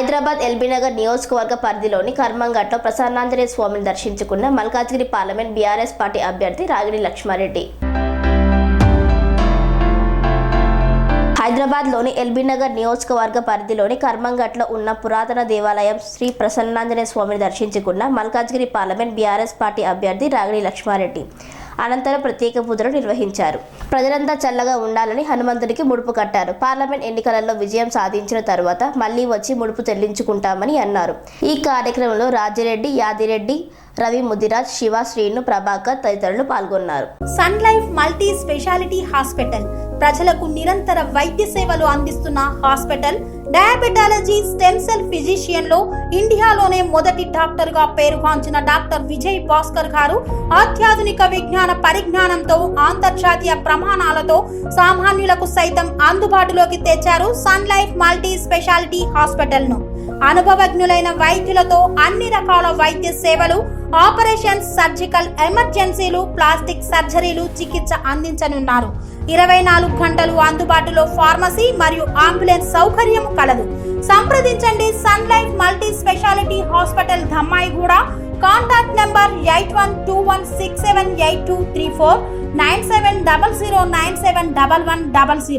హైదరాబాద్ ఎల్బీనగర్ నియోజకవర్గ పరిధిలోని కర్మంఘట్లో ప్రసన్నాంజనేయ స్వామిని దర్శించుకున్న మల్కాజ్గిరి పార్లమెంట్ బీఆర్ఎస్ పార్టీ అభ్యర్థి రాగిడి లక్ష్మారెడ్డి. హైదరాబాద్లోని ఎల్బీనగర్ నియోజకవర్గ పరిధిలోని కర్మంఘట్లో ఉన్న పురాతన దేవాలయం శ్రీ ప్రసన్నాంజనేయ స్వామిని దర్శించుకున్న మల్కాజ్గిరి పార్లమెంట్ బీఆర్ఎస్ పార్టీ అభ్యర్థి రాగిడి లక్ష్మారెడ్డి. అనంతరం ప్రత్యేక పూజలు నిర్వహించారు. ప్రజలంతా చల్లగా ఉండాలని హనుమంతుడికి ముడుపు కట్టారు. పార్లమెంట్ ఎన్నికలలో విజయం సాధించిన తరువాత మళ్లీ వచ్చి ముడుపు చెల్లించుకుంటామని అన్నారు. ఈ కార్యక్రమంలో రాజిరెడ్డి, యాదిరెడ్డి, రవి, ముదిరాజ్, శివ, శ్రీను, ప్రభాకర్ తదితరులు పాల్గొన్నారు. Sun Life multi speciality hospital ప్రజలకు నిరంతర వైద్య సేవలు అందిస్తున్న hospital. Diabetology, stem cell physician లో ఇండియాలోనే మొదటి డాక్టర్ గా పేరుగాంచిన డాక్టర్ విజయ్ భాస్కర్ గారు అత్యాధునిక విజ్ఞాన పరిజ్ఞానంతో అంతర్జాతీయ ప్రమాణాలతో సామాన్యులకు సైతం అందుబాటులోకి తెచ్చారు Sun Life multi speciality hospital ను. అనుభవజ్ఞులైన వైద్యులతో అన్ని రకాల వైద్య సేవలు, ఆపరేషన్స్, సర్జికల్ ఎమర్జెన్సీలు, ప్లాస్టిక్ సర్జరీలు, చికిత్స అందించనున్నారు. 24 గంటలు అందుబాటులో ఫార్మసీ మరియు అంబులెన్స్ సౌకర్యం కలదు. సంప్రదించండి Sun Life multi speciality hospital, Dhammaiguda. Contact number 8121678234 9700971100.